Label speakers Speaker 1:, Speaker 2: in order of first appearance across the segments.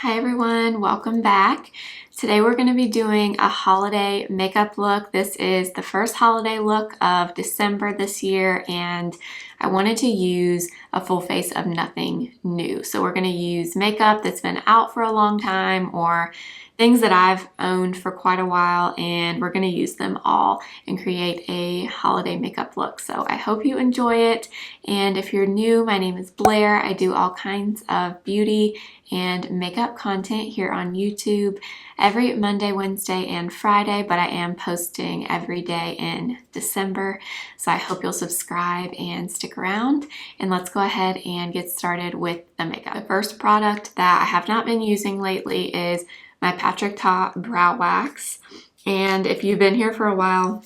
Speaker 1: Hi everyone, welcome back. Today we're going to be doing a holiday makeup look. This is the first holiday look of December this year, and I wanted to use a full face of nothing new. So we're going to use makeup that's been out for a long time or things that I've owned for quite a while, and we're going to use them all and create a holiday makeup look. So I hope you enjoy it. And if you're new, my name is Blair. I do all kinds of beauty and makeup content here on YouTube every Monday, Wednesday, and Friday, but I am posting every day in December. So I hope you'll subscribe and stick around, and let's go ahead and get started with the makeup. The first product that I have not been using lately is my Patrick Ta Brow Wax. And if you've been here for a while,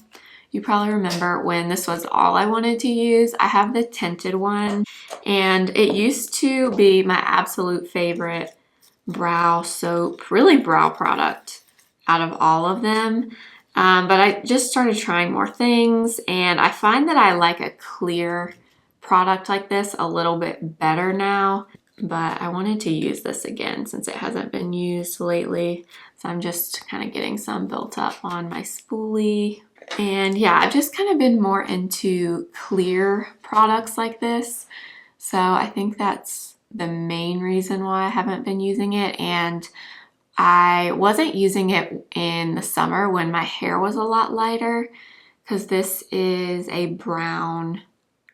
Speaker 1: you probably remember when this was all I wanted to use. I have the tinted one, and it used to be my absolute favorite brow soap, really brow product out of all of them. But I just started trying more things, and I find that I like a clear product like this a little bit better now. But I wanted to use this again since it hasn't been used lately. So I'm just kind of getting some built up on my spoolie. And yeah, I've just kind of been more into clear products like this. So I think that's the main reason why I haven't been using it. And I wasn't using it in the summer when my hair was a lot lighter, because this is a brown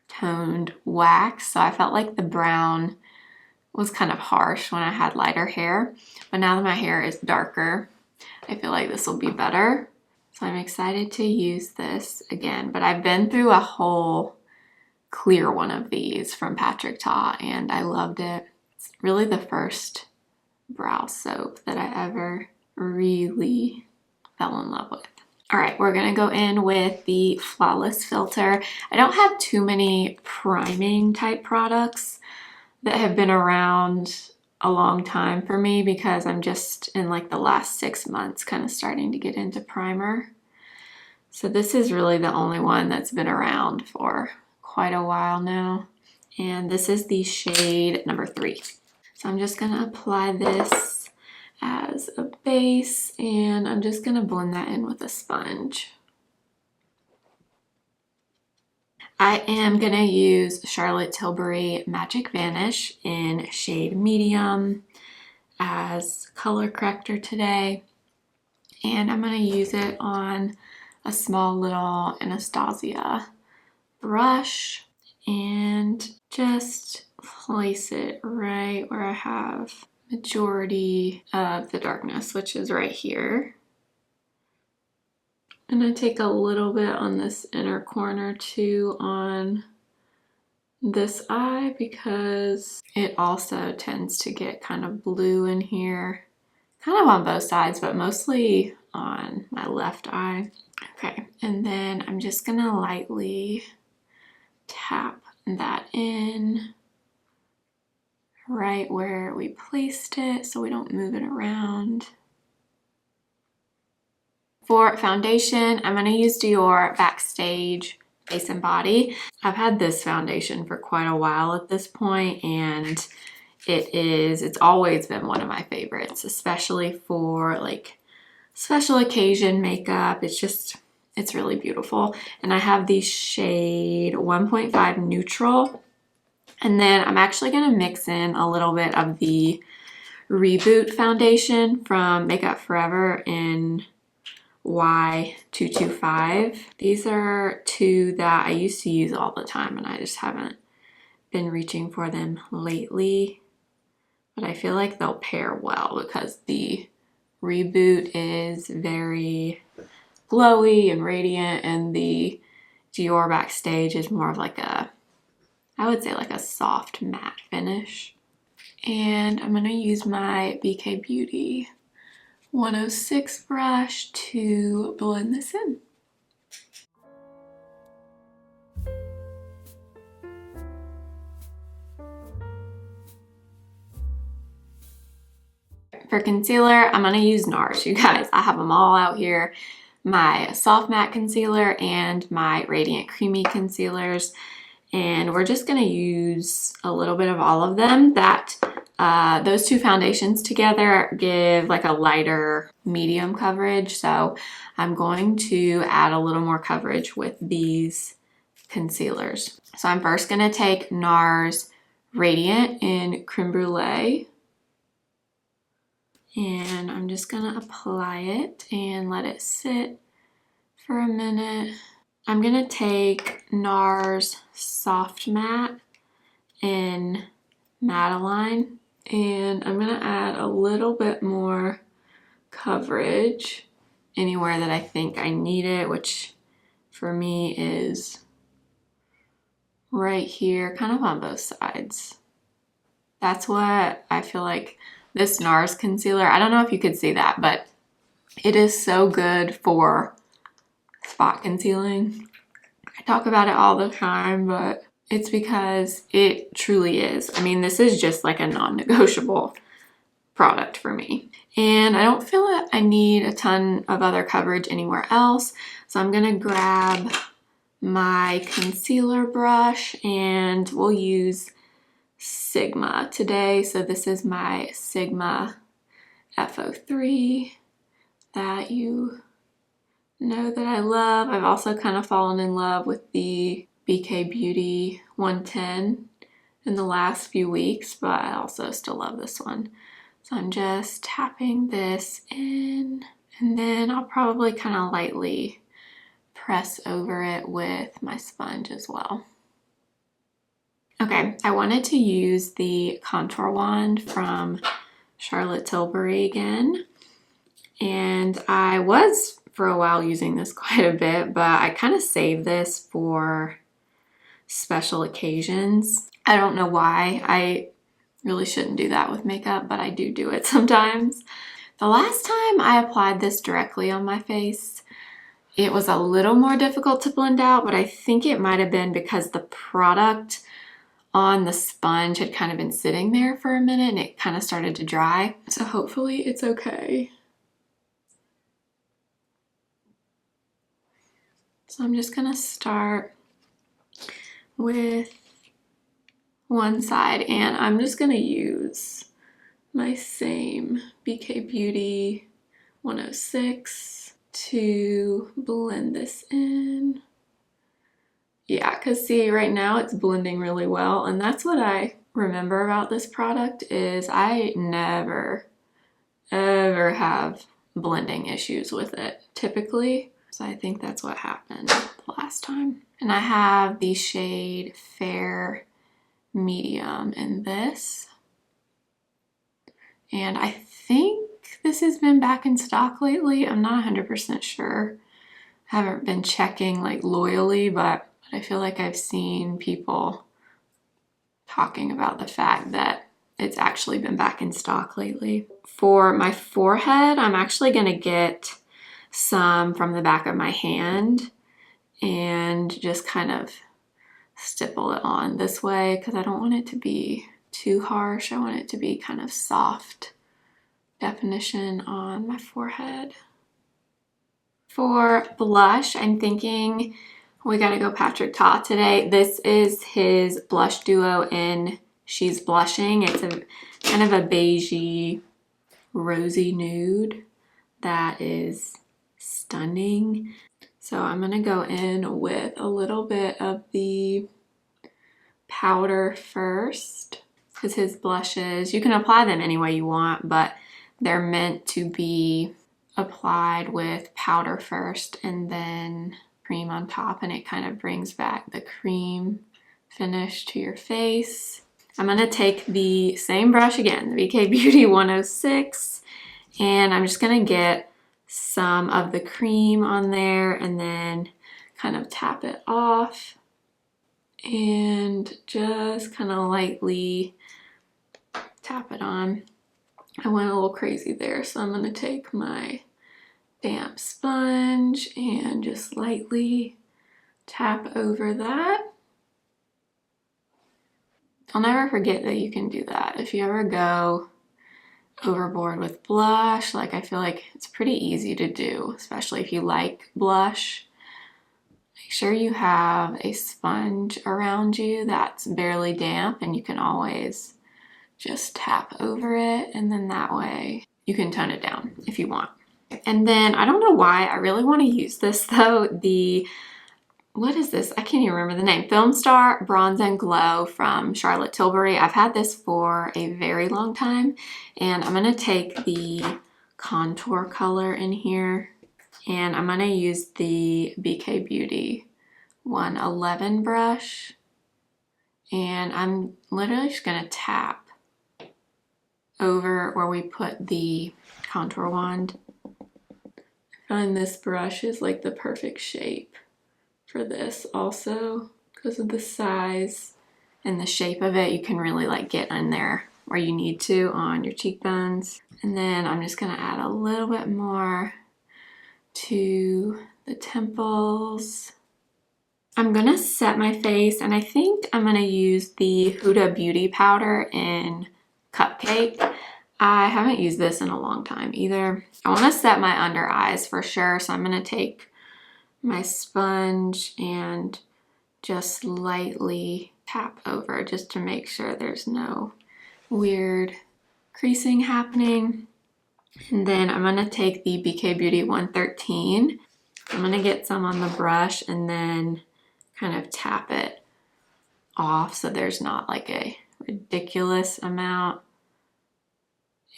Speaker 1: toned wax. So I felt like the brown was kind of harsh when I had lighter hair. But now that my hair is darker, I feel like this will be better. So I'm excited to use this again, but I've been through a whole clear one of these from Patrick Ta, and I loved it. It's really the first brow soap that I ever really fell in love with. All right, we're gonna go in with the Flawless filter. I don't have too many priming type products that have been around a long time for me, because I'm just in like the last 6 months kind of starting to get into primer. So this is really the only one that's been around for quite a while now. And this is the shade number 3. So I'm just gonna apply this as a base, and I'm just gonna blend that in with a sponge. I am gonna use Charlotte Tilbury Magic Vanish in shade medium as color corrector today. And I'm gonna use it on a small little Anastasia brush and just place it right where I have majority of the darkness, which is right here. And I take a little bit on this inner corner too on this eye, because it also tends to get kind of blue in here, kind of on both sides, but mostly on my left eye. Okay, and then I'm just gonna lightly tap that in right where we placed it so we don't move it around. For foundation, I'm going to use Dior Backstage Face and Body. I've had this foundation for quite a while at this point, and it's always been one of my favorites, especially for like special occasion makeup. It's really beautiful. And I have the shade 1.5 Neutral. And then I'm actually going to mix in a little bit of the Reboot foundation from Makeup Forever in Y225. These are two that I used to use all the time, and I just haven't been reaching for them lately. But I feel like they'll pair well because the Reboot is very glowy and radiant, and the Dior Backstage is more of like a, I would say like a soft matte finish. And I'm gonna use my BK Beauty 106 brush to blend this in. For concealer, I'm gonna use NARS. You guys, I have them all out here. My soft matte concealer and my radiant creamy concealers. And we're just gonna use a little bit of all of them. That those two foundations together give like a lighter medium coverage. So I'm going to add a little more coverage with these concealers. So I'm first going to take NARS Radiant in Creme Brulee. And I'm just going to apply it and let it sit for a minute. I'm going to take NARS Soft Matte in Madeleine. And I'm going to add a little bit more coverage anywhere that I think I need it, which for me is right here, kind of on both sides. That's what I feel like this NARS concealer, I don't know if you could see that, but it is so good for spot concealing. I talk about it all the time, but it's because it truly is. I mean, this is just like a non-negotiable product for me. And I don't feel that I need a ton of other coverage anywhere else. So I'm gonna grab my concealer brush and we'll use Sigma today. So this is my Sigma F03 that you know that I love. I've also kind of fallen in love with the BK Beauty 110 in the last few weeks, but I also still love this one. So I'm just tapping this in, and then I'll probably kind of lightly press over it with my sponge as well. Okay, I wanted to use the contour wand from Charlotte Tilbury again, and I was for a while using this quite a bit, but I kind of saved this for special occasions. I don't know why. I really shouldn't do that with makeup, but I do it sometimes. The last time I applied this directly on my face, it was a little more difficult to blend out, but I think it might have been because the product on the sponge had kind of been sitting there for a minute and it kind of started to dry. So hopefully it's okay. So I'm just gonna start with one side and I'm just gonna use my same BK Beauty 106 to blend this in. Yeah, because see, right now it's blending really well, and that's what I remember about this product is I never, ever have blending issues with it, typically. So I think that's what happened the last time. And I have the shade Fair Medium in this. And I think this has been back in stock lately. I'm not 100% sure. I haven't been checking like loyally, but I feel like I've seen people talking about the fact that it's actually been back in stock lately. For my forehead, I'm actually gonna get some from the back of my hand and just kind of stipple it on this way because I don't want it to be too harsh. I want it to be kind of soft definition on my forehead. For blush, I'm thinking we gotta go Patrick Ta today. This is his blush duo in She's Blushing. It's a kind of a beigey, rosy nude that is stunning. So I'm gonna go in with a little bit of the powder first because his blushes, you can apply them any way you want, but they're meant to be applied with powder first and then cream on top, and it kind of brings back the cream finish to your face. I'm gonna take the same brush again, the BK Beauty 106, and I'm just gonna get some of the cream on there and then kind of tap it off and just kind of lightly tap it on. I went a little crazy there, so I'm gonna take my damp sponge and just lightly tap over that. I'll never forget that you can do that. If you ever go overboard with blush, like I feel like it's pretty easy to do, especially if you like blush. Make sure you have a sponge around you that's barely damp and you can always just tap over it, and then that way you can tone it down if you want. And then I don't know why I really want to use this though, what is this? I can't even remember the name. Filmstar Bronze and Glow from Charlotte Tilbury. I've had this for a very long time, and I'm going to take the contour color in here, and I'm going to use the BK Beauty 111 brush, and I'm literally just going to tap over where we put the contour wand. I find this brush is like the perfect shape for this also because of the size and the shape of it. You can really like get in there where you need to on your cheekbones. And then I'm just gonna add a little bit more to the temples. I'm gonna set my face, and I think I'm gonna use the Huda Beauty powder in Cupcake. I haven't used this in a long time either. I wanna set my under eyes for sure, so I'm gonna take my sponge and just lightly tap over just to make sure there's no weird creasing happening. And then I'm gonna take the BK Beauty 113. I'm gonna get some on the brush and then kind of tap it off so there's not like a ridiculous amount.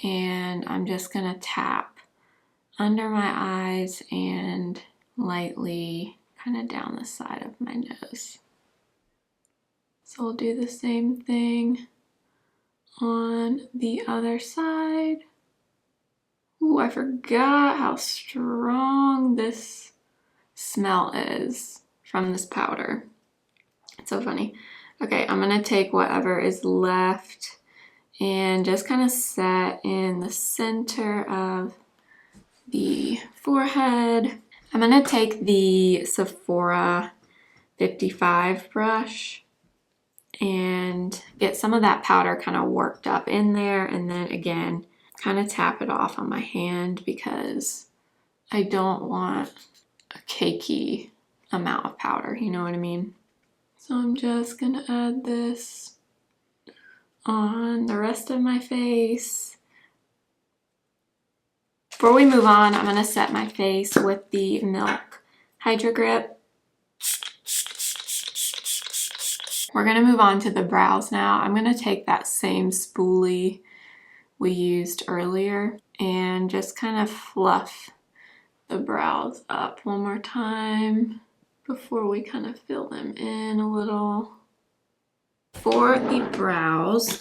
Speaker 1: And I'm just gonna tap under my eyes and lightly kind of down the side of my nose. So we'll do the same thing on the other side. Ooh, I forgot how strong this smell is from this powder. It's so funny. Okay, I'm gonna take whatever is left and just kind of set in the center of the forehead. I'm gonna take the Sephora 55 brush and get some of that powder kind of worked up in there, and then again kind of tap it off on my hand because I don't want a cakey amount of powder, you know what I mean? So I'm just gonna add this on the rest of my face. Before we move on, I'm going to set my face with the Milk Hydro Grip. We're going to move on to the brows now. I'm going to take that same spoolie we used earlier and just kind of fluff the brows up one more time before we kind of fill them in a little. For the brows,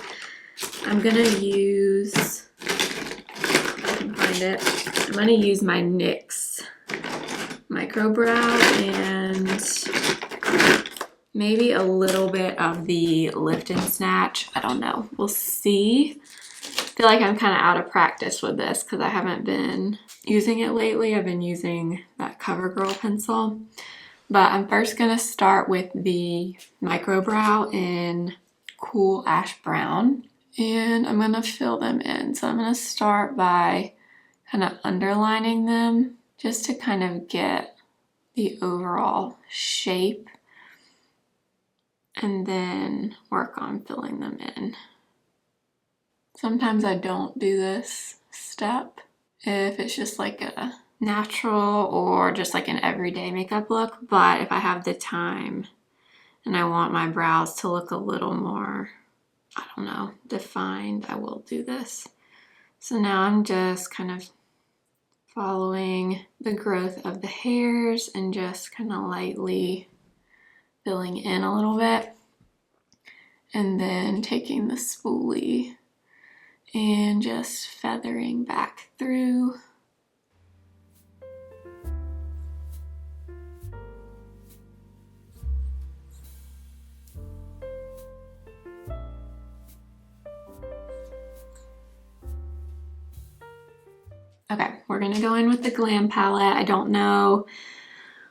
Speaker 1: I'm going to use... I'm going to use my NYX micro brow and maybe a little bit of the Lift and Snatch. I don't know. We'll see. I feel like I'm kind of out of practice with this because I haven't been using it lately. I've been using that CoverGirl pencil. But I'm first going to start with the micro brow in Cool Ash Brown. And I'm going to fill them in. So I'm going to start by kind of underlining them just to kind of get the overall shape and then work on filling them in. Sometimes I don't do this step if it's just like a natural or just like an everyday makeup look, but if I have the time and I want my brows to look a little more, I don't know, defined, I will do this. So now I'm just kind of following the growth of the hairs and just kind of lightly filling in a little bit. And then taking the spoolie and just feathering back through. Okay, we're gonna go in with the Glam palette. I don't know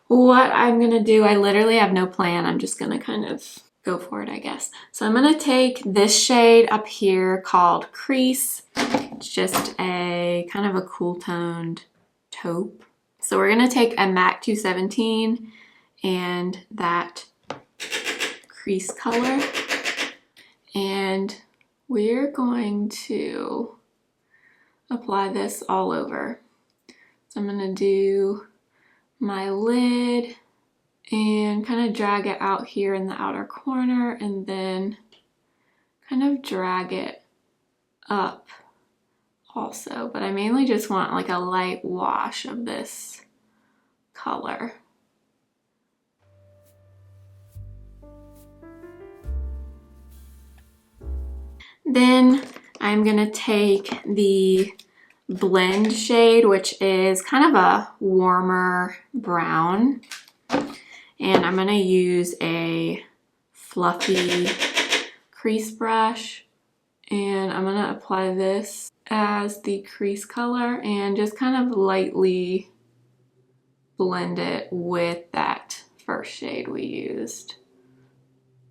Speaker 1: what I'm gonna do. I literally have no plan. I'm just gonna kind of go for it, I guess. So I'm gonna take this shade up here called Crease. It's just a kind of a cool toned taupe. So we're gonna take a MAC 217 and that crease color, and we're going to apply this all over. So I'm gonna do my lid and kind of drag it out here in the outer corner and then kind of drag it up also, but I mainly just want like a light wash of this color. Then I'm gonna take the blend shade, which is kind of a warmer brown, and I'm gonna use a fluffy crease brush, and I'm gonna apply this as the crease color and just kind of lightly blend it with that first shade we used.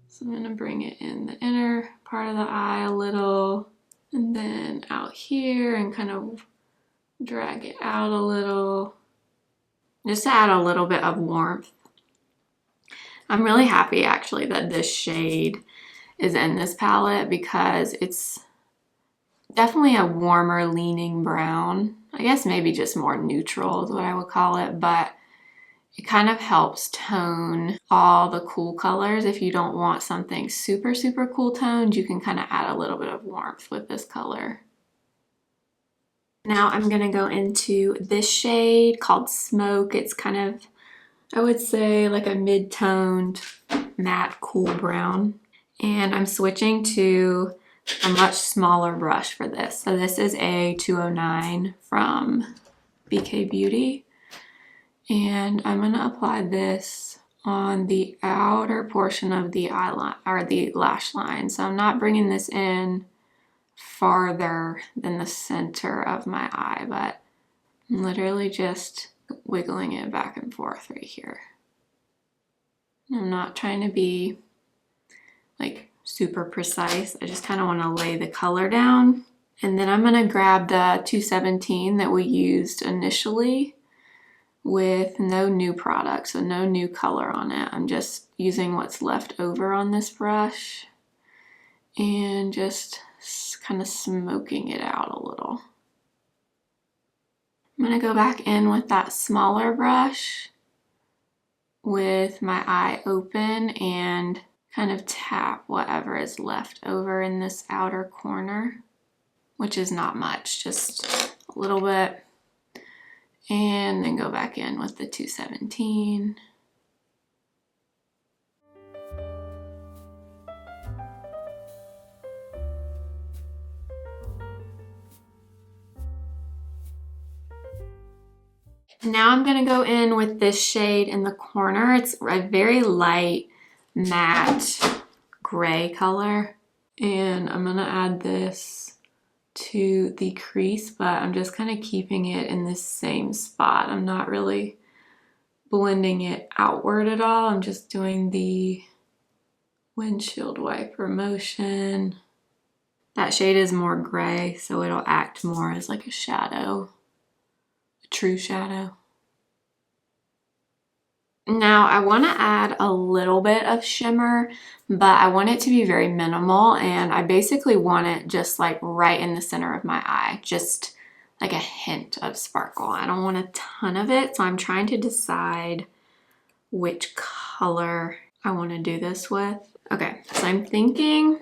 Speaker 1: So I'm gonna bring it in the inner part of the eye a little, and then out here and kind of drag it out a little, just to add a little bit of warmth. I'm really happy actually that this shade is in this palette because it's definitely a warmer leaning brown. I guess maybe just more neutral is what I would call it, but it kind of helps tone all the cool colors. If you don't want something super, super cool toned, you can kind of add a little bit of warmth with this color. Now I'm gonna go into this shade called Smoke. It's kind of, I would say, like a mid-toned matte cool brown. And I'm switching to a much smaller brush for this. So this is a 209 from BK Beauty. And I'm gonna apply this on the outer portion of the eyeline or the lash line. So I'm not bringing this in farther than the center of my eye, but I'm literally just wiggling it back and forth right here. I'm not trying to be like super precise. I just kind of want to lay the color down. And then I'm going to grab the 217 that we used initially with no new product, so no new color on it. I'm just using what's left over on this brush and just kind of smoking it out a little. I'm going to go back in with that smaller brush with my eye open and kind of tap whatever is left over in this outer corner, which is not much, just a little bit, and then go back in with the 217. Now I'm going to go in with this shade in the corner. It's a very light matte gray color, and I'm going to add this to the crease, but I'm just kind of keeping it in the same spot. I'm not really blending it outward at all. I'm just doing the windshield wiper motion. That shade is more gray, so it'll act more as like a shadow, a true shadow. Now I want to add a little bit of shimmer, but I want it to be very minimal, and I basically want it just like right in the center of my eye, just like a hint of sparkle. I don't want a ton of it, so I'm trying to decide which color I want to do this with. Okay, so I'm thinking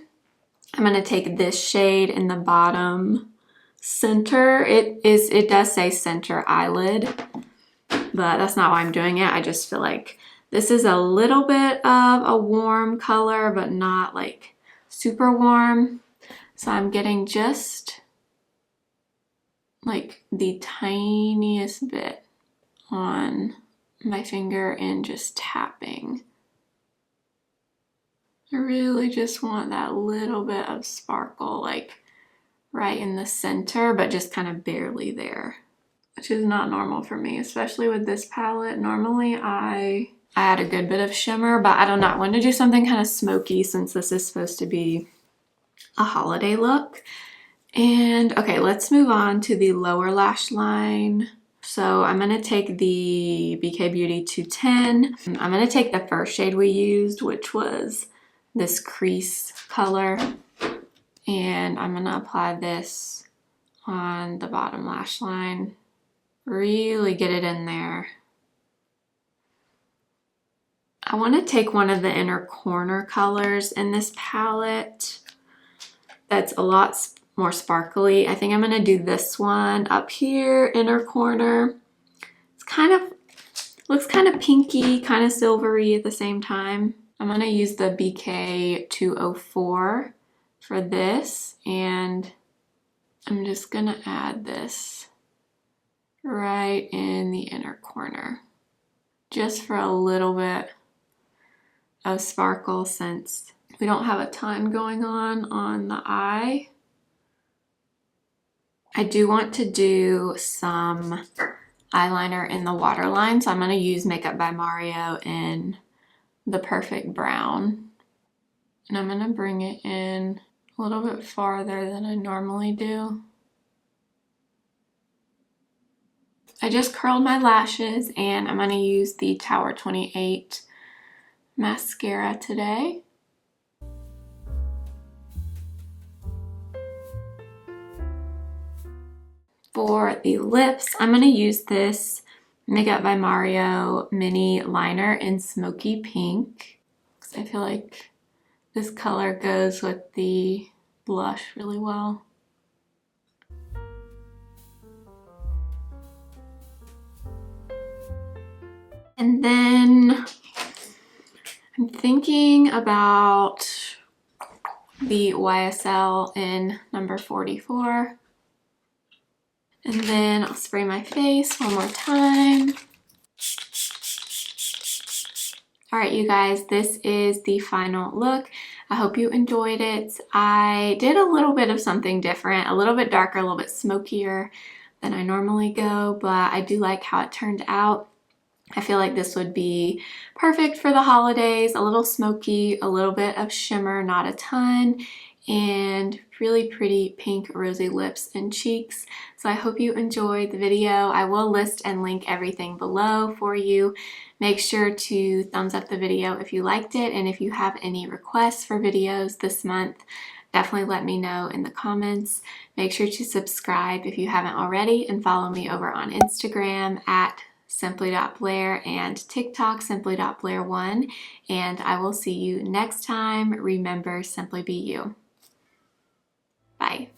Speaker 1: I'm going to take this shade in the bottom center. It does say center eyelid, but that's not why I'm doing it. I just feel like this is a little bit of a warm color, but not like super warm. So I'm getting just like the tiniest bit on my finger and just tapping. I really just want that little bit of sparkle, like right in the center, but just kind of barely there, which is not normal for me, especially with this palette. Normally I add a good bit of shimmer, but I don't know. I want to do something kind of smoky since this is supposed to be a holiday look. And okay, let's move on to the lower lash line. So I'm going to take the BK Beauty 210. I'm going to take the first shade we used, which was this crease color. And I'm gonna apply this on the bottom lash line. Really get it in there. I want to take one of the inner corner colors in this palette that's a lot more sparkly. I think I'm going to do this one up here, inner corner. It's kind of, looks kind of pinky, kind of silvery at the same time. I'm going to use the BK 204 for this, and I'm just going to add this right in the inner corner, just for a little bit of sparkle since we don't have a ton going on the eye. I do want to do some eyeliner in the waterline, so I'm going to use Makeup by Mario in the Perfect Brown. And I'm going to bring it in a little bit farther than I normally do. I just curled my lashes, and I'm going to use the Tower 28 mascara today. For the lips, I'm going to use this Makeup by Mario mini liner in Smoky Pink, because I feel like this color goes with the blush really well. And then I'm thinking about the YSL in number 44. And then I'll spray my face one more time. All right, you guys, this is the final look. I hope you enjoyed it. I did a little bit of something different, a little bit darker, a little bit smokier than I normally go, but I do like how it turned out. I feel like this would be perfect for the holidays, a little smoky, a little bit of shimmer, not a ton, and really pretty pink rosy lips and cheeks. So I hope you enjoyed the video. I will list and link everything below for you. Make sure to thumbs up the video if you liked it, and if you have any requests for videos this month, definitely let me know in the comments. Make sure to subscribe if you haven't already, and follow me over on Instagram at simply.blair and TikTok simply.blair1, and I will see you next time. Remember, simply be you. Bye.